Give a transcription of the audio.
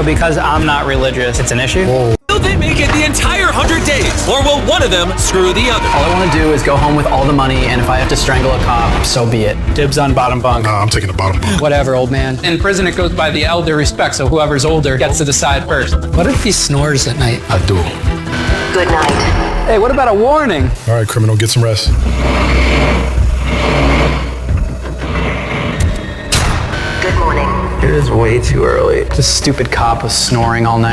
Because I'm not religious, it's an issue. Whoa. Will they make it the entire 100 days, or will one of them screw the other? All I want to do is go home with all the money, and if I have to strangle a cop, so be it. Dibs on bottom bunk. Nah, I'm taking the bottom bunk. Whatever, old man. In prison, it goes by the elder respect, so whoever's older gets to decide first. What if he snores at night? I do. Good night. Hey, what about a warning? All right, criminal, get some rest. Good morning. It is way too early. This stupid cop was snoring all night.